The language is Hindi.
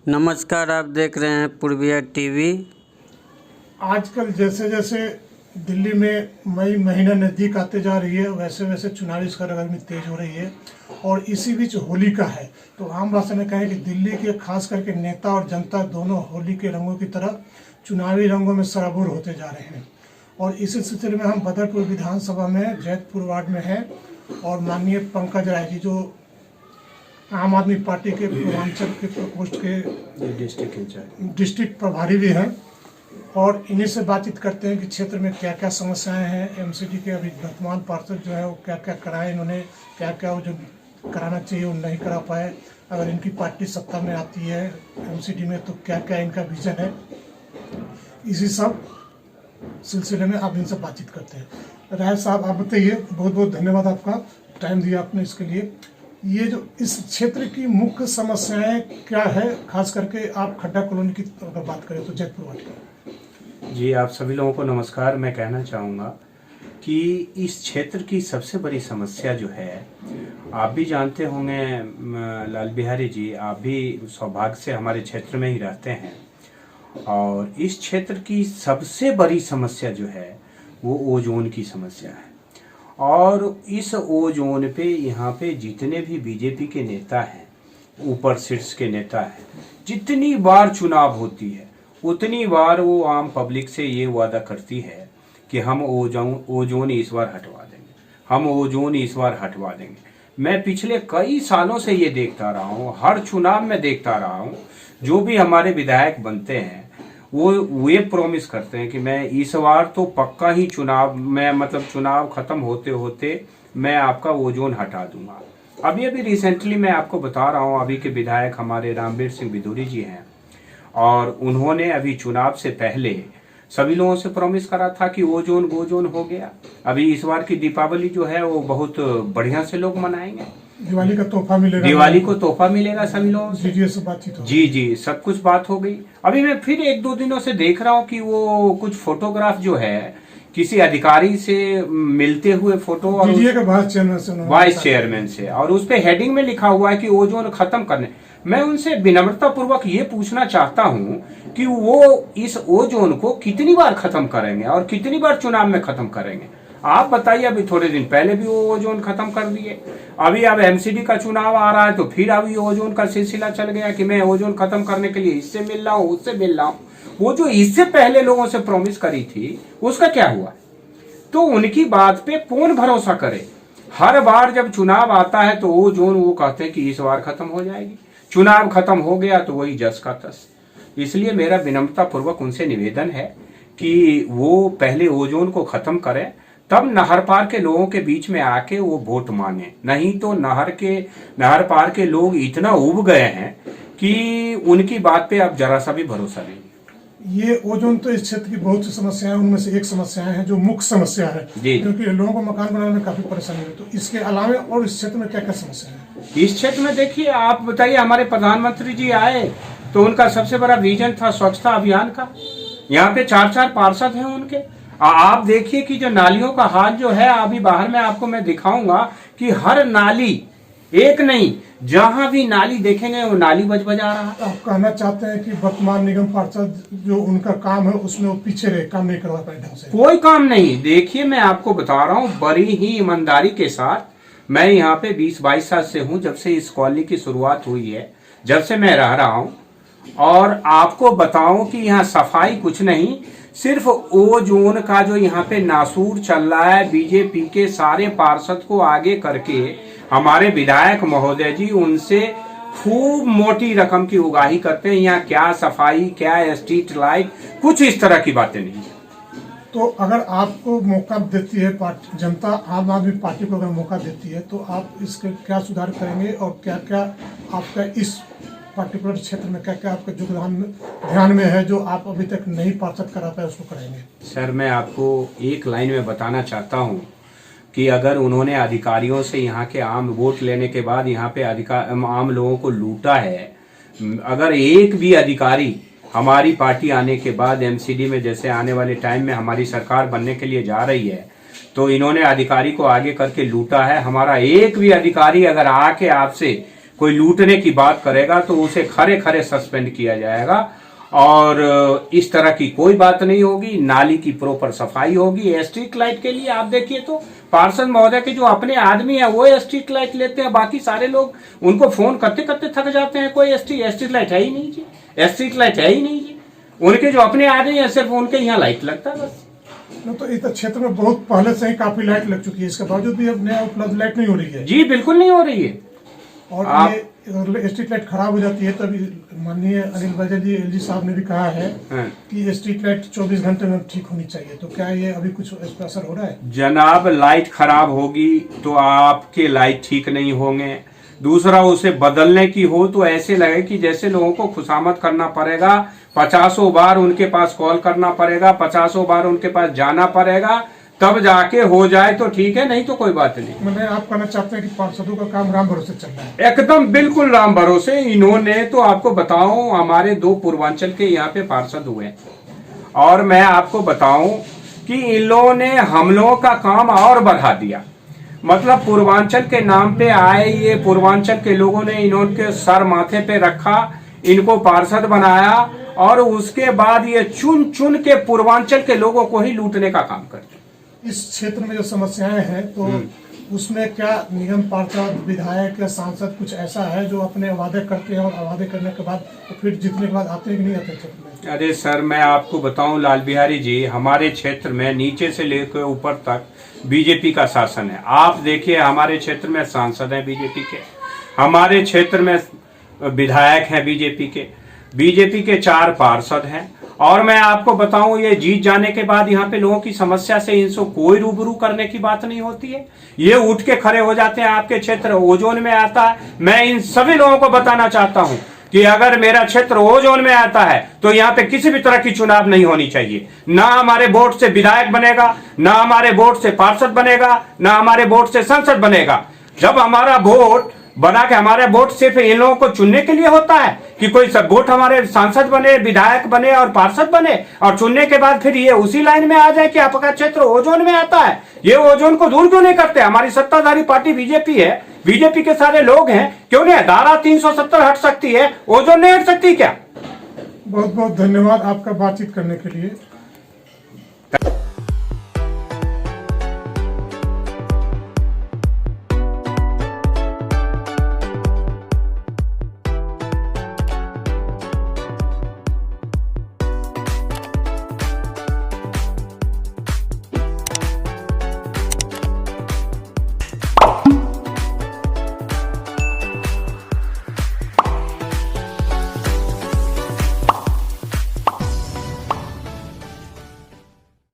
नमस्कार, आप देख रहे हैं पूर्विया टीवी। आजकल जैसे जैसे दिल्ली में मई महीना नज़दीक आते जा रही है, वैसे वैसे चुनावी सरगर्मी तेज हो रही है और इसी बीच होली का है। तो आम भाषा में कहें कि दिल्ली के खास करके नेता और जनता दोनों होली के रंगों की तरह चुनावी रंगों में सराबोर होते जा रहे हैं। और इसी सिलसिले में हम बदरपुर विधानसभा में जैतपुर वार्ड में हैं और माननीय पंकज राय जी जो आम आदमी पार्टी के पूर्वांचल के प्रकोष्ठ के डिस्ट्रिक्ट प्रभारी भी हैं और इन्हीं से बातचीत करते हैं कि क्षेत्र में क्या क्या समस्याएं हैं। एमसीडी के अभी वर्तमान पार्षद जो है वो क्या क्या कराए, इन्होंने क्या क्या वो जो कराना चाहिए वो नहीं करा पाए। अगर इनकी पार्टी सत्ता में आती है एमसीडी में तो क्या क्या इनका विजन है, इसी सब सिलसिले में आप इनसे बातचीत करते हैं। राय साहब आप बताइए, बहुत बहुत धन्यवाद आपका टाइम दिया आपने इसके लिए। ये जो इस क्षेत्र की मुख्य समस्याएं क्या है, खास करके आप खड्डा कॉलोनी की अगर बात करें तो जैतपुर वार्ड की। जी, आप सभी लोगों को नमस्कार। मैं कहना चाहूँगा कि इस क्षेत्र की सबसे बड़ी समस्या जो है, आप भी जानते होंगे लाल बिहारी जी, आप भी सौभाग्य से हमारे क्षेत्र में ही रहते हैं। और इस क्षेत्र की सबसे बड़ी समस्या जो है वो ओजोन की समस्या है। और इस ओजोन पे यहाँ पे जितने भी बीजेपी के नेता हैं, ऊपर शीर्ष के नेता हैं, जितनी बार चुनाव होती है उतनी बार वो आम पब्लिक से ये वादा करती है कि हम ओजोन इस बार हटवा देंगे, हम ओजोन इस बार हटवा देंगे। मैं पिछले कई सालों से ये देखता रहा हूँ, हर चुनाव में देखता रहा हूँ। जो भी हमारे विधायक बनते हैं वो ये प्रॉमिस करते हैं कि मैं इस बार तो पक्का ही चुनाव में, मतलब चुनाव खत्म होते होते मैं आपका ओजोन हटा दूंगा। अभी रिसेंटली मैं आपको बता रहा हूँ, अभी के विधायक हमारे रामवीर सिंह बिदूरी जी हैं और उन्होंने अभी चुनाव से पहले सभी लोगों से प्रॉमिस करा था कि ओजोन हो गया। अभी इस बार की दीपावली जो है वो बहुत बढ़िया से लोग मनाएंगे, दिवाली का तोहफा मिलेगा, दिवाली को तोहफा मिलेगा सभी लोगों से। बातचीत हो जी, सब कुछ बात हो गई। अभी मैं फिर एक दो दिनों से देख रहा हूँ कि वो कुछ फोटोग्राफ जो है किसी अधिकारी से मिलते हुए फोटो और वाइस चेयरमैन से, और उस पे हेडिंग में लिखा हुआ है कि ओजोन खत्म करने। मैं उनसे विनम्रता पूर्वक ये पूछना चाहता हूँ कि वो इस ओजोन को कितनी बार खत्म करेंगे और कितनी बार चुनाव में खत्म करेंगे। आप बताइए, अभी थोड़े दिन पहले भी वो ओजोन खत्म कर दिए, अभी अब एमसीडी का चुनाव आ रहा है तो फिर अभी ओजोन का सिलसिला चल गया कि मैं ओजोन खत्म करने के लिए इससे मिल रहा हूँ, उससे मिल रहा हूँ। वो जो इससे पहले लोगों से प्रॉमिस करी थी उसका क्या हुआ? तो उनकी बात पे कौन भरोसा करे? हर बार जब चुनाव आता है तो ओजोन वो कहते हैं कि इस बार खत्म हो जाएगी, चुनाव खत्म हो गया तो वही जस का तस। इसलिए मेरा विनम्रता पूर्वक उनसे निवेदन है कि वो पहले ओजोन को खत्म करें, तब नहर पार के लोगों के बीच में आके वो वोट मांगे। नहीं तो नहर पार के लोग इतना उब गए हैं कि उनकी बात पे अब जरा सा भी भरोसा नहीं। ये ओजोन तो इस क्षेत्र की बहुत सी समस्याएं, उनमें से एक समस्याएं हैं जो मुख्य समस्या है, क्योंकि लोगों को मकान बनाने में काफी परेशानी है। तो इसके अलावा और इस क्षेत्र में क्या क्या समस्या है? इस क्षेत्र में देखिए, आप बताइए, हमारे प्रधानमंत्री जी आए तो उनका सबसे बड़ा विजन था स्वच्छता अभियान का। यहाँ पे 4 पार्षद हैं उनके। आप देखिए कि जो नालियों का हाल जो है, अभी बाहर में आपको मैं दिखाऊंगा कि हर नाली, एक नहीं, जहां भी नाली देखेंगे वो नाली बजा रहा है। आप कहना चाहते हैं कि वर्तमान निगम पार्षद जो उनका काम है उसमें वो पीछे रहे, काम नहीं करवा पाए ढंग से? कोई काम नहीं। देखिए, मैं आपको बता रहा हूँ बड़ी ही ईमानदारी के साथ, मैं यहाँ पे 20-22 साल से हूँ, जब से इस कॉलोनी की शुरुआत हुई है, जब से मैं रह रहा हूँ। और आपको बताऊं कि यहाँ सफाई कुछ नहीं, सिर्फ ओजोन का जो यहाँ पे नासूर चल रहा है, बीजेपी के सारे पार्षद को आगे करके हमारे विधायक महोदय जी उनसे खूब मोटी रकम की उगाही करते हैं। यहाँ क्या सफाई, क्या स्ट्रीट लाइट, कुछ इस तरह की बातें नहीं है। तो अगर आपको मौका देती है जनता, आम आदमी पार्टी को अगर मौका देती है तो आप इसके क्या सुधार करेंगे और क्या क्या आपका इस पर्टिकुलर क्षेत्र में क्या क्या आपका योगदान ध्यान में है जो आप अभी तक नहीं पार्षद करा पाए उसको करेंगे? सर, मैं आपको एक लाइन में बताना चाहता हूँ कि अगर उन्होंने अधिकारियों से यहाँ के आम वोट लेने के बाद यहाँ पे आम लोगों को लूटा है, अगर एक भी अधिकारी हमारी पार्टी आने के बाद एमसीडी में, जैसे आने वाले टाइम में हमारी सरकार बनने के लिए जा रही है, तो इन्होंने अधिकारी को आगे करके लूटा है। हमारा एक भी अधिकारी अगर आके आपसे कोई लूटने की बात करेगा तो उसे खरे खरे सस्पेंड किया जाएगा और इस तरह की कोई बात नहीं होगी। नाली की प्रॉपर सफाई होगी। स्ट्रीट लाइट के लिए आप देखिए तो पार्षद महोदय के जो अपने आदमी है वो स्ट्रीट लाइट लेते हैं, बाकी सारे लोग उनको फोन करते करते थक जाते हैं। कोई स्ट्रीट लाइट है ही नहीं जी, स्ट्रीट लाइट है ही नहीं जी। उनके जो अपने आदमी है सिर्फ उनके यहाँ लाइट लगता है बस। तो इस क्षेत्र में बहुत पहले से ही काफी लाइट लग चुकी है, इसके बावजूद भी अब नया उपलब्ध लाइट नहीं हो रही है। जी बिल्कुल नहीं हो रही है। और ये स्ट्रीट लाइट खराब हो जाती है तो माननीय अनिल बैजल जी एलजी साहब ने भी कहा है कि स्ट्रीट लाइट 24 घंटे में ठीक होनी चाहिए। तो क्या ये अभी कुछ इस पर असर हो रहा है? जनाब, लाइट खराब होगी तो आपके लाइट ठीक नहीं होंगे। दूसरा, उसे बदलने की हो तो ऐसे लगे कि जैसे लोगों को खुशामद करना पड़ेगा, 50 बार उनके पास कॉल करना पड़ेगा, 50 बार उनके पास जाना पड़ेगा, तब जाके हो जाए तो ठीक है, नहीं तो कोई बात नहीं। मैंने आप कहना चाहते हैं कि पार्षदों का काम राम भरोसे चल रहा है? एकदम बिल्कुल राम भरोसे। इन्होंने तो आपको बताऊं, हमारे 2 पूर्वांचल के यहाँ पे पार्षद हुए और मैं आपको बताऊं कि इन लोगों ने हम लोगों का काम और बढ़ा दिया। मतलब पूर्वांचल के नाम पे आए, ये पूर्वांचल के लोगों ने इन्होंने सर माथे पे रखा, इनको पार्षद बनाया और उसके बाद ये चुन चुन के पूर्वांचल के लोगों को ही लूटने का काम करते। इस क्षेत्र में जो समस्याएं हैं तो उसमें क्या निगम पार्षद, विधायक या सांसद कुछ ऐसा है जो अपने वादे करते हैं और वादे करने के बाद तो फिर जीतने के बाद आते हैं कि नहीं आते क्षेत्र में? अरे सर, मैं आपको बताऊं लाल बिहारी जी, हमारे क्षेत्र में नीचे से लेकर ऊपर तक बीजेपी का शासन है। आप देखिए हमारे क्षेत्र में सांसद हैं बीजेपी के, हमारे क्षेत्र में विधायक हैं बीजेपी के 4 पार्षद हैं। और मैं आपको बताऊं, ये जीत जाने के बाद यहाँ पे लोगों की समस्या से इनको कोई रूबरू करने की बात नहीं होती है। ये उठ के खड़े हो जाते हैं। आपके क्षेत्र ओजोन में आता है, मैं इन सभी लोगों को बताना चाहता हूं कि अगर मेरा क्षेत्र ओजोन में आता है तो यहाँ पे किसी भी तरह की चुनाव नहीं होनी चाहिए। ना हमारे वोट से विधायक बनेगा, ना हमारे वोट से पार्षद बनेगा, ना हमारे वोट से संसद बनेगा। जब हमारा वोट बना के, हमारे वोट सिर्फ इन लोगों को चुनने के लिए होता है कि कोई सब वोट हमारे सांसद बने, विधायक बने और पार्षद बने और चुनने के बाद फिर ये उसी लाइन में आ जाए कि आपका क्षेत्र ओजोन में आता है। ये ओजोन को दूर क्यों नहीं करते? हमारी सत्ताधारी पार्टी बीजेपी है, बीजेपी के सारे लोग हैं, क्यों नहीं? धारा 370 हट सकती है, ओजोन नहीं हट सकती क्या? बहुत बहुत धन्यवाद आपका बातचीत करने के लिए।